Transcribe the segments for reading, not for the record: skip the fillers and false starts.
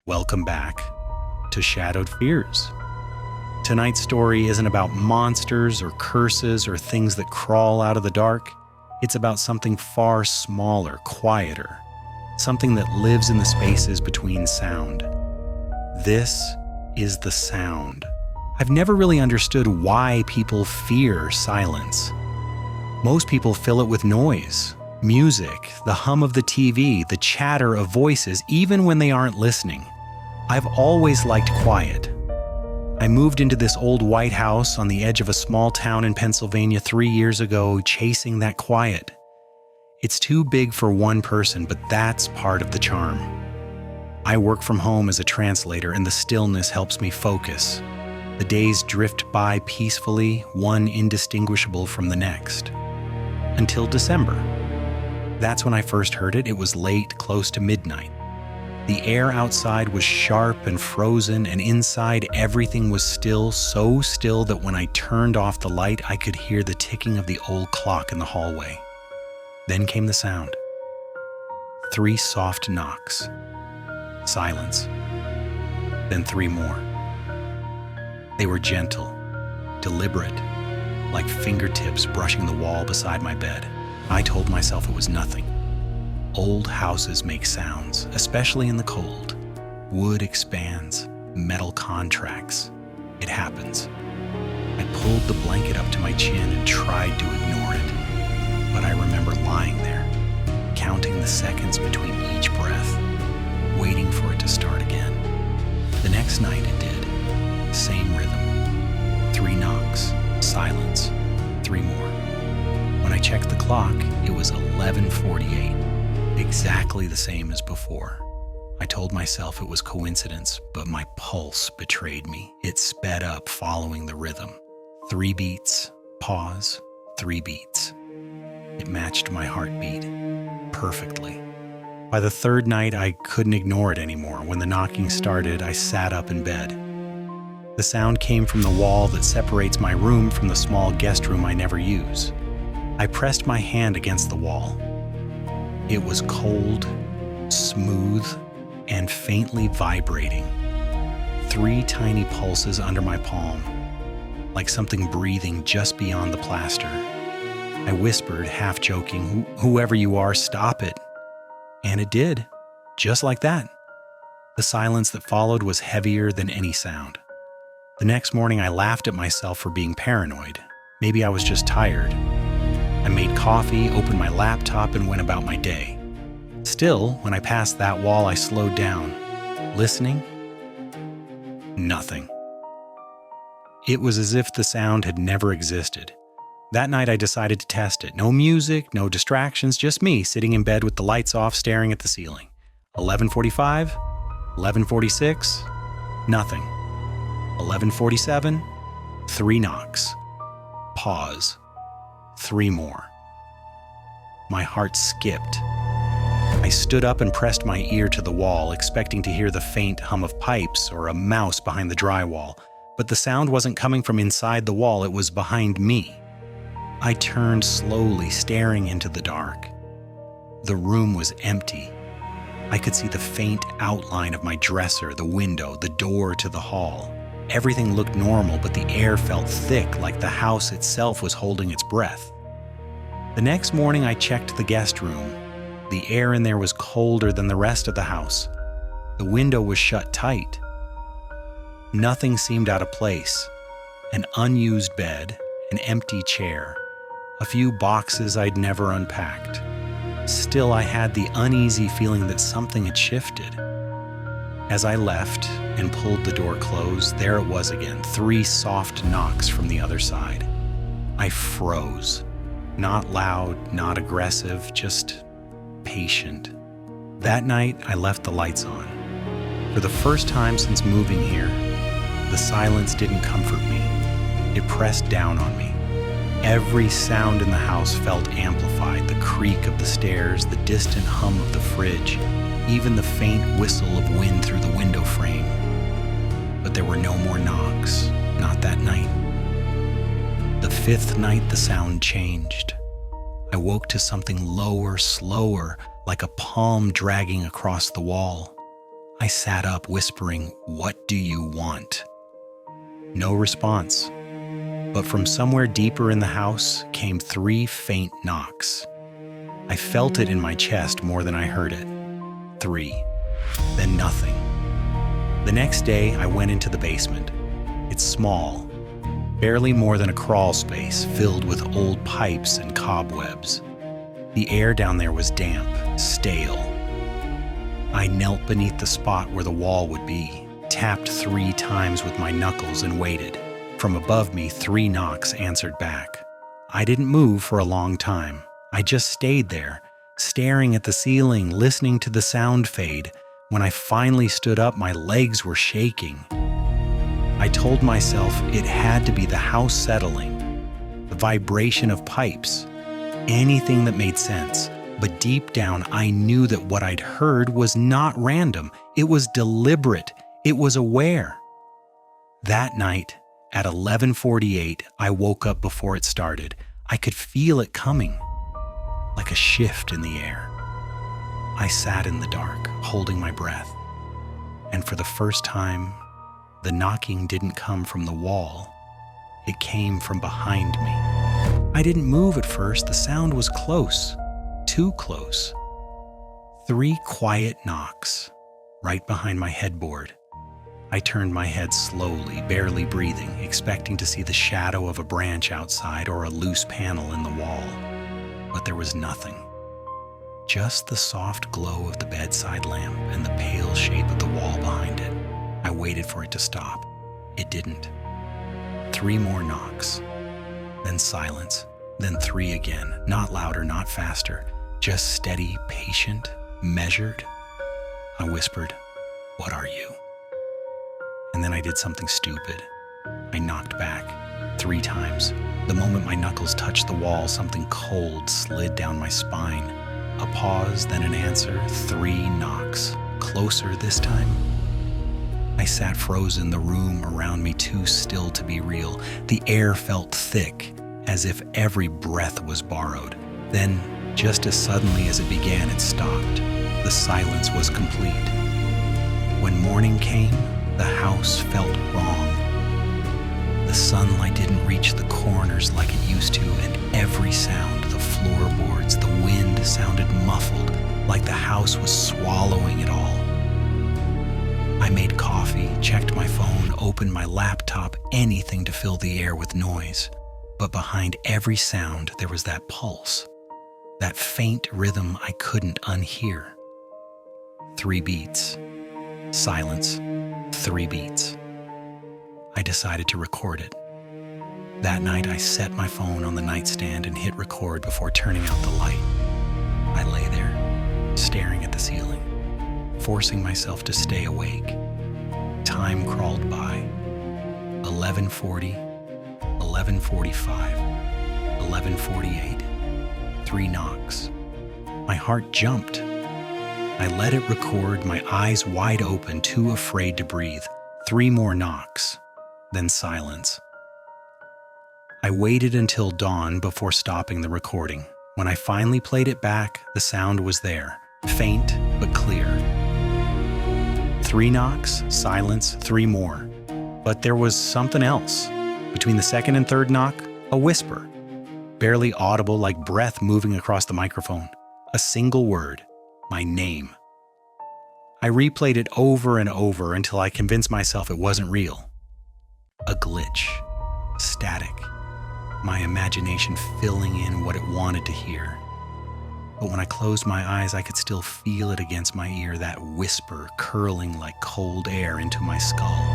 Welcome back to Shadowed Fears. Tonight's story isn't about monsters or curses or things that crawl out of the dark. It's about something far smaller, quieter, something that lives in the spaces between sound. This is the sound. I've never really understood why people fear silence. Most people fill it with noise, music, the hum of the TV, the chatter of voices, even when they aren't listening. I've always liked quiet. I moved into this old white house on the edge of a small town in Pennsylvania 3 years ago, chasing that quiet. It's too big for one person, but that's part of the charm. I work from home as a translator, and the stillness helps me focus. The days drift by peacefully, one indistinguishable from the next. Until December. That's when I first heard it. It was late, close to midnight. The air outside was sharp and frozen, and inside everything was still, so still that when I turned off the light, I could hear the ticking of the old clock in the hallway. Then came the sound. 3 soft knocks. Silence. Then 3 more. They were gentle, deliberate, like fingertips brushing the wall beside my bed. I told myself it was nothing. Old houses make sounds, especially in the cold. Wood expands, metal contracts. It happens. I pulled the blanket up to my chin and tried to ignore it. But I remember lying there, counting the seconds between each breath, waiting for it to start again. The next night it did. Same rhythm. 3 knocks, silence, 3 more. When I checked the clock, it was 11:48. Exactly the same as before. I told myself it was coincidence, but my pulse betrayed me. It sped up following the rhythm. 3 beats, pause, 3 beats. It matched my heartbeat perfectly. By the 3rd night, I couldn't ignore it anymore. When the knocking started, I sat up in bed. The sound came from the wall that separates my room from the small guest room I never use. I pressed my hand against the wall. It was cold, smooth, and faintly vibrating. 3 tiny pulses under my palm, like something breathing just beyond the plaster. I whispered, half joking, "Whoever you are, stop it." And it did, just like that. The silence that followed was heavier than any sound. The next morning, I laughed at myself for being paranoid. Maybe I was just tired. I made coffee, opened my laptop, and went about my day. Still, when I passed that wall, I slowed down. Listening? Nothing. It was as if the sound had never existed. That night, I decided to test it. No music, no distractions, just me sitting in bed with the lights off, staring at the ceiling. 11:45, 11:46, nothing. 11:47, 3 knocks. Pause. 3 more. My heart skipped. I stood up and pressed my ear to the wall, expecting to hear the faint hum of pipes or a mouse behind the drywall. But the sound wasn't coming from inside the wall, it was behind me. I turned slowly, staring into the dark. The room was empty. I could see the faint outline of my dresser, the window, the door to the hall. Everything looked normal, but the air felt thick, like the house itself was holding its breath. The next morning, I checked the guest room. The air in there was colder than the rest of the house. The window was shut tight. Nothing seemed out of place. An unused bed, an empty chair, a few boxes I'd never unpacked. Still, I had the uneasy feeling that something had shifted. As I left and pulled the door closed, there it was again, 3 soft knocks from the other side. I froze. Not loud, not aggressive, just patient. That night, I left the lights on. For the first time since moving here, the silence didn't comfort me. It pressed down on me. Every sound in the house felt amplified, the creak of the stairs, the distant hum of the fridge, even the faint whistle of wind through the window frame. But there were no more knocks, not that night. The 5th night, the sound changed. I woke to something lower, slower, like a palm dragging across the wall. I sat up, whispering, "What do you want?" No response. But from somewhere deeper in the house came 3 faint knocks. I felt it in my chest more than I heard it. 3. Then nothing. The next day, I went into the basement. It's small, barely more than a crawl space, filled with old pipes and cobwebs. The air down there was damp, stale. I knelt beneath the spot where the wall would be, tapped 3 times with my knuckles and waited. From above me, 3 knocks answered back. I didn't move for a long time. I just stayed there, staring at the ceiling, listening to the sound fade. When I finally stood up, my legs were shaking. I told myself it had to be the house settling, the vibration of pipes, anything that made sense. But deep down, I knew that what I'd heard was not random. It was deliberate. It was aware. That night, at 11:48, I woke up before it started. I could feel it coming, like a shift in the air. I sat in the dark, holding my breath. And for the first time, the knocking didn't come from the wall. It came from behind me. I didn't move at first. The sound was close, too close. 3 quiet knocks, right behind my headboard. I turned my head slowly, barely breathing, expecting to see the shadow of a branch outside or a loose panel in the wall. But there was nothing. Just the soft glow of the bedside lamp and the pale shape of the wall behind it. I waited for it to stop. It didn't. 3 more knocks. Then silence. Then 3 again. Not louder, not faster. Just steady, patient, measured. I whispered, "What are you?" And then I did something stupid. I knocked back 3 times. The moment my knuckles touched the wall, something cold slid down my spine. A pause, then an answer. 3 knocks. Closer this time. I sat frozen, the room around me too still to be real. The air felt thick, as if every breath was borrowed. Then, just as suddenly as it began, it stopped. The silence was complete. When morning came, the house felt wrong. The sunlight didn't reach the corners like it used to, and every sound, the floorboards, the wind sounded muffled, like the house was swallowing it all. I made coffee, checked my phone, opened my laptop, anything to fill the air with noise. But behind every sound, there was that pulse, that faint rhythm I couldn't unhear. 3 beats. Silence. 3 beats. I decided to record it. That night, I set my phone on the nightstand and hit record before turning out the light. I lay there, staring at the ceiling, forcing myself to stay awake. Time crawled by. 11:40, 11:45, 11:48. 3 knocks. My heart jumped. I let it record, my eyes wide open, too afraid to breathe. 3 more knocks, then silence. I waited until dawn before stopping the recording. When I finally played it back, the sound was there, faint but clear. 3 knocks, silence, 3 more. But there was something else. Between the second and third knock, a whisper, barely audible, like breath moving across the microphone. A single word, my name. I replayed it over and over until I convinced myself it wasn't real. A glitch, static, my imagination filling in what it wanted to hear. But when I closed my eyes, I could still feel it against my ear, that whisper curling like cold air into my skull.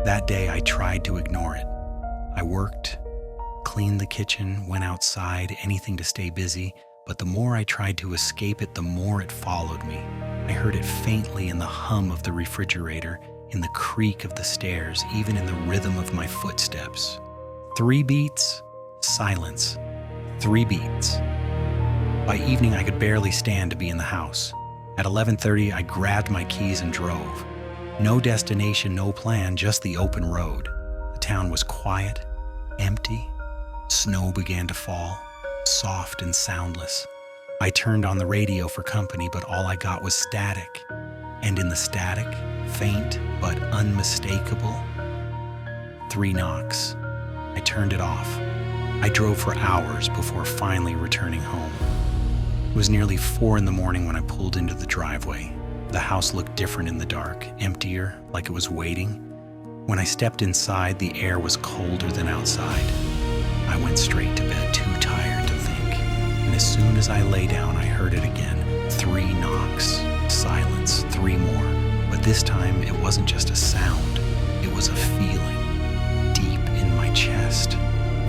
That day, I tried to ignore it. I worked, cleaned the kitchen, went outside, anything to stay busy, but the more I tried to escape it, the more it followed me. I heard it faintly in the hum of the refrigerator, in the creak of the stairs, even in the rhythm of my footsteps. 3 beats, silence. 3 beats. By evening, I could barely stand to be in the house. At 11:30, I grabbed my keys and drove. No destination, no plan, just the open road. The town was quiet, empty. Snow began to fall, soft and soundless. I turned on the radio for company, but all I got was static. And in the static, faint but unmistakable, 3 knocks. I turned it off. I drove for hours before finally returning home. It was nearly 4 in the morning when I pulled into the driveway. The house looked different in the dark, emptier, like it was waiting. When I stepped inside, the air was colder than outside. I went straight to bed, too tired to think. And as soon as I lay down, I heard it again. 3 knocks, silence, 3 more. But this time, it wasn't just a sound. It was a feeling, deep in my chest,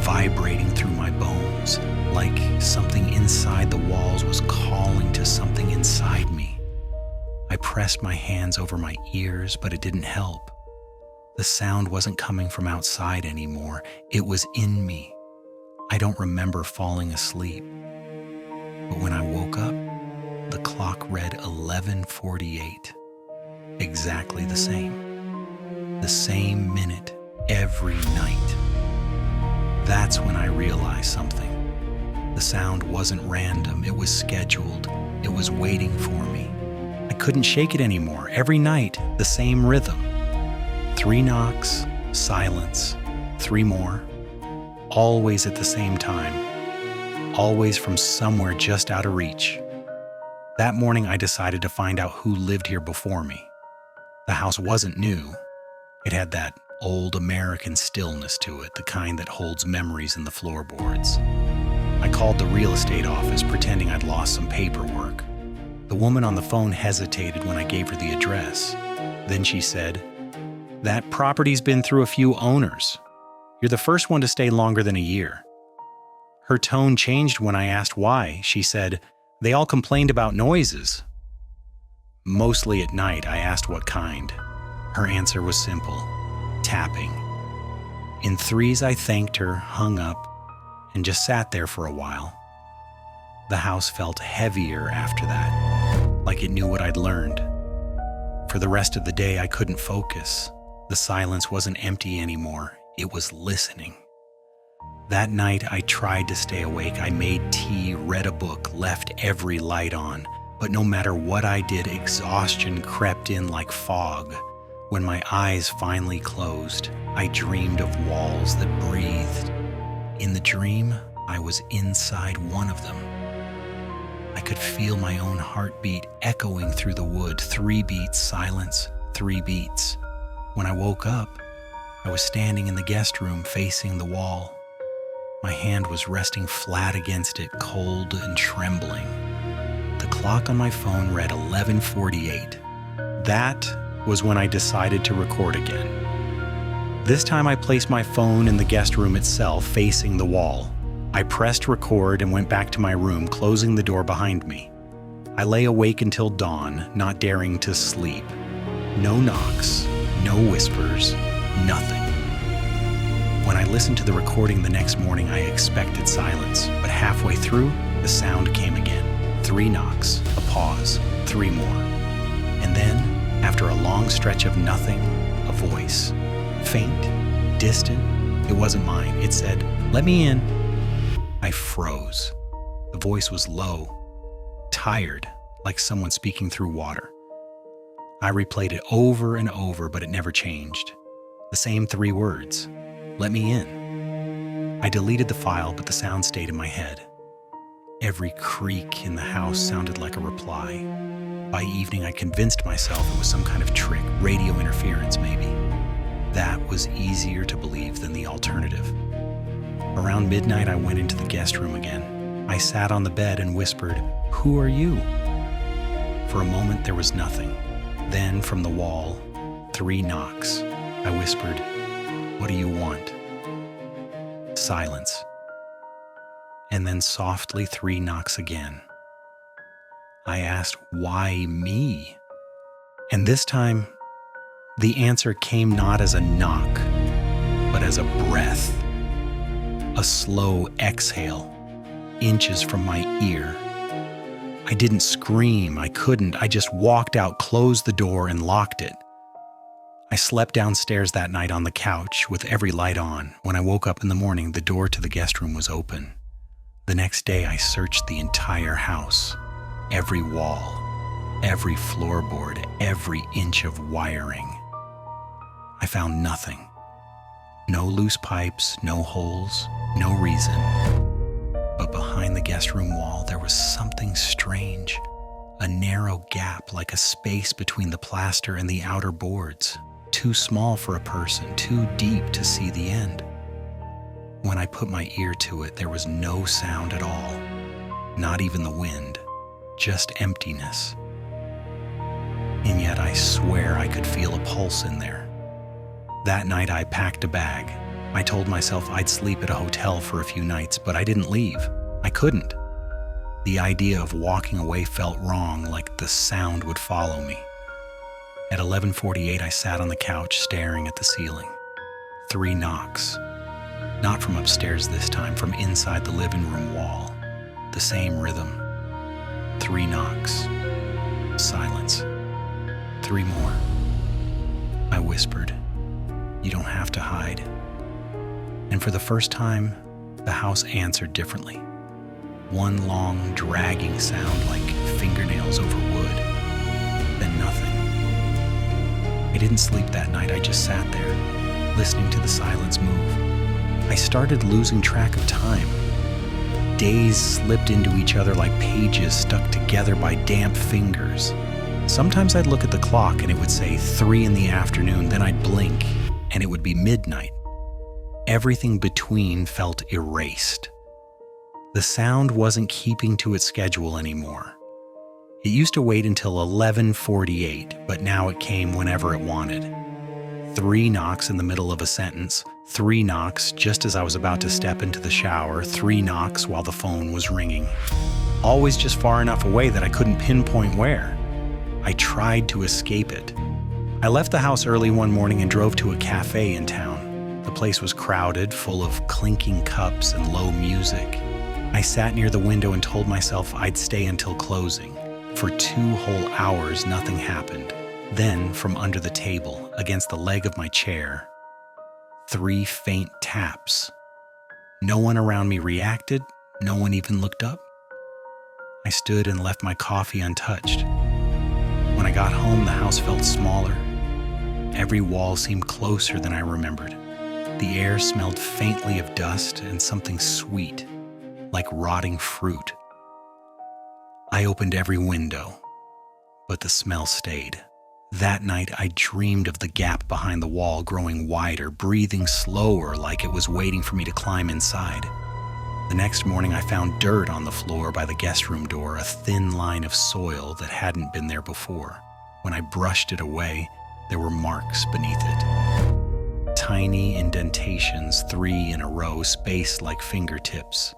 vibrating through my bones, like something inside the walls was calling to something inside me. I pressed my hands over my ears, but it didn't help. The sound wasn't coming from outside anymore. It was in me. I don't remember falling asleep. But when I woke up, the clock read 11:48. Exactly the same. The same minute every night. That's when I realized something. The sound wasn't random. It was scheduled. It was waiting for me. I couldn't shake it anymore. Every night, the same rhythm. 3 knocks, silence, 3 more. Always at the same time. Always from somewhere just out of reach. That morning, I decided to find out who lived here before me. The house wasn't new. It had that old American stillness to it, the kind that holds memories in the floorboards. I called the real estate office, pretending I'd lost some paperwork. The woman on the phone hesitated when I gave her the address. Then she said, "That property's been through a few owners. You're the first one to stay longer than a year." Her tone changed when I asked why. She said, "They all complained about noises." Mostly at night, I asked what kind. Her answer was simple: tapping. In threes, I thanked her, hung up, and just sat there for a while. The house felt heavier after that, like it knew what I'd learned. For the rest of the day, I couldn't focus. The silence wasn't empty anymore. It was listening. That night, I tried to stay awake. I made tea, read a book, left every light on. But no matter what I did, exhaustion crept in like fog. When my eyes finally closed, I dreamed of walls that breathed. In the dream, I was inside one of them. I could feel my own heartbeat echoing through the wood. 3 beats, silence, 3 beats. When I woke up, I was standing in the guest room facing the wall. My hand was resting flat against it, cold and trembling. The clock on my phone read 11:48. That was when I decided to record again. This time I placed my phone in the guest room itself, facing the wall. I pressed record and went back to my room, closing the door behind me. I lay awake until dawn, not daring to sleep. No knocks, no whispers, nothing. When I listened to the recording the next morning, I expected silence, but halfway through, the sound came again. 3 knocks, a pause, 3 more. And then, after a long stretch of nothing, a voice. Faint, distant. It wasn't mine. It said, "Let me in." I froze. The voice was low, tired, like someone speaking through water. I replayed it over and over, but it never changed. The same 3 words. "Let me in." I deleted the file, but the sound stayed in my head. Every creak in the house sounded like a reply. By evening, I convinced myself it was some kind of trick, radio interference maybe. That was easier to believe than the alternative. Around midnight, I went into the guest room again. I sat on the bed and whispered, "Who are you?" For a moment, there was nothing. Then, from the wall, 3 knocks. I whispered, "What do you want?" Silence. And then softly 3 knocks again. I asked, "Why me?" And this time, the answer came not as a knock, but as a breath. A slow exhale, inches from my ear. I didn't scream, I couldn't. I just walked out, closed the door, and locked it. I slept downstairs that night on the couch with every light on. When I woke up in the morning, the door to the guest room was open. The next day, I searched the entire house, every wall, every floorboard, every inch of wiring. I found nothing. No loose pipes, no holes, no reason. But behind the guest room wall, there was something strange. A narrow gap, like a space between the plaster and the outer boards. Too small for a person, too deep to see the end. When I put my ear to it, there was no sound at all. Not even the wind, just emptiness. And yet I swear I could feel a pulse in there. That night I packed a bag. I told myself I'd sleep at a hotel for a few nights, but I didn't leave. I couldn't. The idea of walking away felt wrong, like the sound would follow me. At 11:48, I sat on the couch staring at the ceiling. 3 knocks. Not from upstairs this time, from inside the living room wall. The same rhythm. 3 knocks. Silence. 3 more. I whispered, "You don't have to hide." And for the first time, the house answered differently. One long, dragging sound like fingernails over wood. Then nothing. I didn't sleep that night. I just sat there, listening to the silence move. I started losing track of time. Days slipped into each other like pages stuck together by damp fingers. Sometimes I'd look at the clock and it would say 3 in the afternoon, then I'd blink and it would be midnight. Everything between felt erased. The sound wasn't keeping to its schedule anymore. It used to wait until 11:48, but now it came whenever it wanted. 3 knocks in the middle of a sentence, 3 knocks just as I was about to step into the shower, 3 knocks while the phone was ringing. Always just far enough away that I couldn't pinpoint where. I tried to escape it. I left the house early one morning and drove to a cafe in town. The place was crowded, full of clinking cups and low music. I sat near the window and told myself I'd stay until closing. For 2 whole hours, nothing happened. Then, from under the table, against the leg of my chair, 3 faint taps. No one around me reacted. No one even looked up. I stood and left my coffee untouched. When I got home, the house felt smaller. Every wall seemed closer than I remembered. The air smelled faintly of dust and something sweet, like rotting fruit. I opened every window, but the smell stayed. That night, I dreamed of the gap behind the wall growing wider, breathing slower like it was waiting for me to climb inside. The next morning, I found dirt on the floor by the guest room door, a thin line of soil that hadn't been there before. When I brushed it away, there were marks beneath it. Tiny indentations, 3 in a row, spaced like fingertips.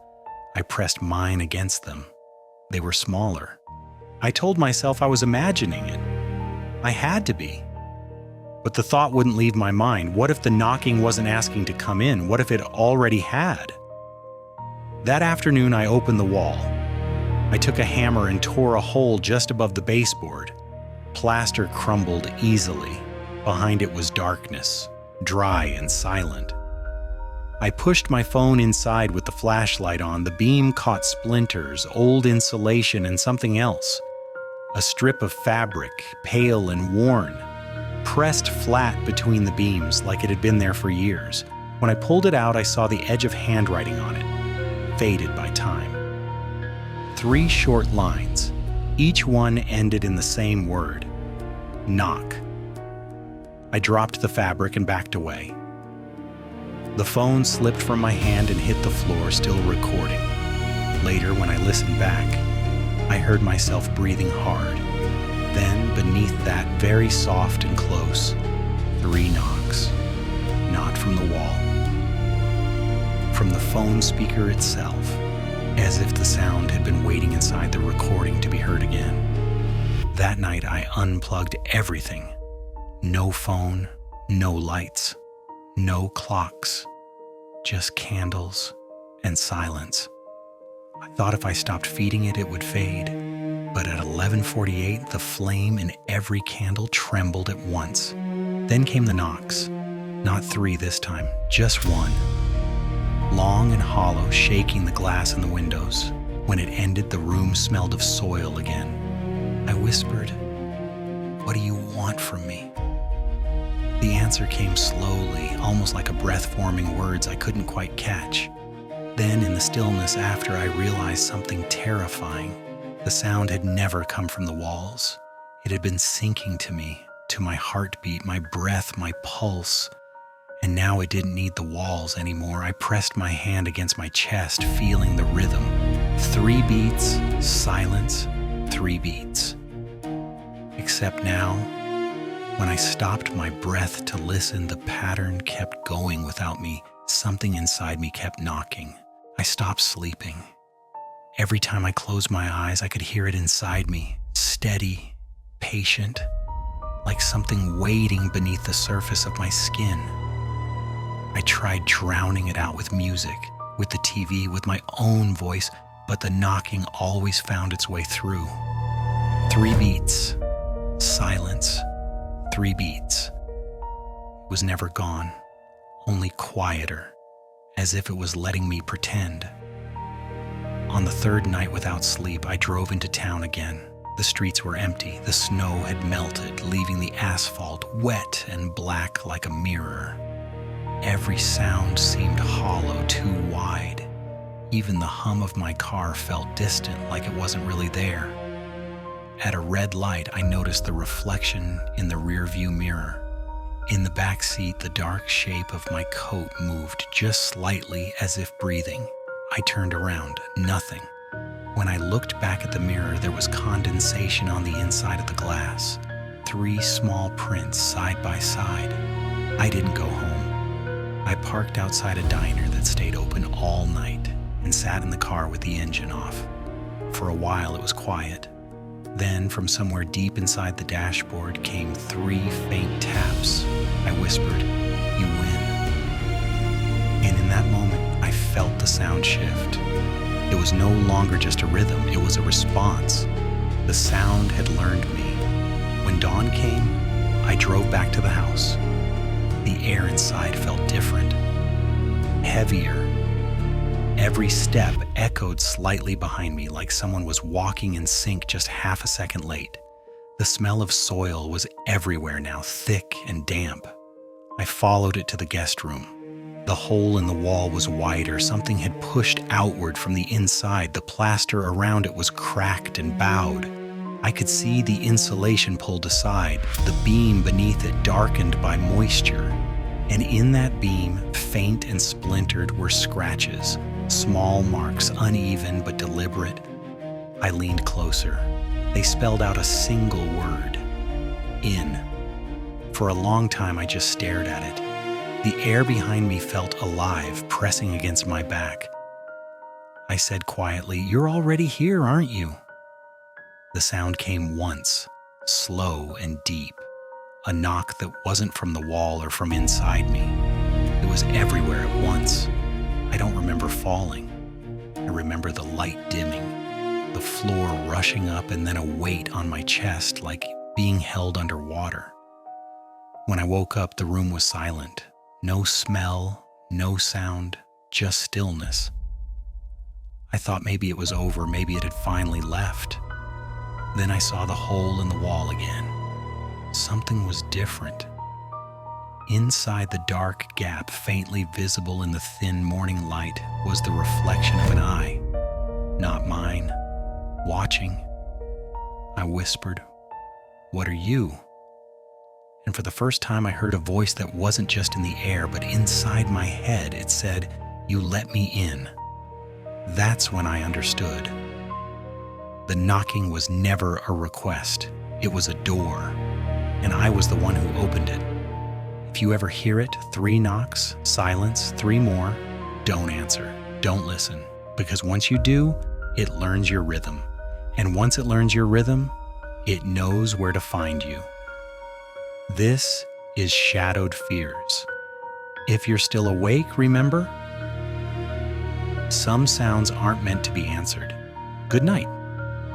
I pressed mine against them. They were smaller. I told myself I was imagining it. I had to be. But the thought wouldn't leave my mind. What if the knocking wasn't asking to come in? What if it already had? That afternoon, I opened the wall. I took a hammer and tore a hole just above the baseboard. Plaster crumbled easily. Behind it was darkness, dry and silent. I pushed my phone inside with the flashlight on. The beam caught splinters, old insulation, and something else. A strip of fabric, pale and worn, pressed flat between the beams like it had been there for years. When I pulled it out, I saw the edge of handwriting on it, faded by time. 3 short lines. Each one ended in the same word: knock. I dropped the fabric and backed away. The phone slipped from my hand and hit the floor, still recording. Later, when I listened back, I heard myself breathing hard. Then, beneath that, very soft and close, 3 knocks. Not from the wall. From the phone speaker itself, as if the sound had been waiting inside the recording to be heard again. That night, I unplugged everything. No phone, no lights. No clocks, just candles and silence. I thought if I stopped feeding it, it would fade. But at 11:48, the flame in every candle trembled at once. Then came the knocks. Not 3 this time, just 1. Long and hollow, shaking the glass in the windows. When it ended, the room smelled of soil again. I whispered, "What do you want from me?" The answer came slowly, almost like a breath-forming words I couldn't quite catch. Then, in the stillness after, I realized something terrifying. The sound had never come from the walls. It had been sinking to me, to my heartbeat, my breath, my pulse. And now it didn't need the walls anymore. I pressed my hand against my chest, feeling the rhythm. 3 beats, silence, 3 beats. Except now, when I stopped my breath to listen, the pattern kept going without me. Something inside me kept knocking. I stopped sleeping. Every time I closed my eyes, I could hear it inside me, steady, patient, like something waiting beneath the surface of my skin. I tried drowning it out with music, with the TV, with my own voice, but the knocking always found its way through. 3 beats, silence, 3 beats. It was never gone, only quieter, as if it was letting me pretend. On the 3rd night without sleep, I drove into town again. The streets were empty. The snow had melted, leaving the asphalt wet and black like a mirror. Every sound seemed hollow, too wide. Even the hum of my car felt distant, like it wasn't really there. At a red light, I noticed the reflection in the rearview mirror. In the back seat, the dark shape of my coat moved just slightly, as if breathing. I turned around, nothing. When I looked back at the mirror, there was condensation on the inside of the glass. 3 small prints side by side. I didn't go home. I parked outside a diner that stayed open all night and sat in the car with the engine off. For a while, it was quiet. Then, from somewhere deep inside the dashboard, came 3 faint taps. I whispered, "You win." And in that moment, I felt the sound shift. It was no longer just a rhythm, it was a response. The sound had learned me. When dawn came, I drove back to the house. The air inside felt different, heavier. Every step echoed slightly behind me, like someone was walking in sync just half a second late. The smell of soil was everywhere now, thick and damp. I followed it to the guest room. The hole in the wall was wider. Something had pushed outward from the inside. The plaster around it was cracked and bowed. I could see the insulation pulled aside, the beam beneath it darkened by moisture. And in that beam, faint and splintered, were scratches, small marks, uneven but deliberate. I leaned closer. They spelled out a single word: in. For a long time, I just stared at it. The air behind me felt alive, pressing against my back. I said quietly, "You're already here, aren't you?" The sound came once, slow and deep. A knock that wasn't from the wall or from inside me. It was everywhere at once. I don't remember falling. I remember the light dimming, the floor rushing up, and then a weight on my chest like being held underwater. When I woke up, the room was silent. No smell, no sound, just stillness. I thought maybe it was over, maybe it had finally left. Then I saw the hole in the wall again. Something was different. Inside the dark gap, faintly visible in the thin morning light, was the reflection of an eye. Not mine. Watching. I whispered, "What are you?" And for the first time, I heard a voice that wasn't just in the air, but inside my head. It said, "You let me in." That's when I understood. The knocking was never a request. It was a door, and I was the one who opened it. If you ever hear it, 3 knocks, silence, 3 more, don't answer, don't listen. Because once you do, it learns your rhythm. And once it learns your rhythm, it knows where to find you. This is Shadowed Fears. If you're still awake, remember, some sounds aren't meant to be answered. Good night.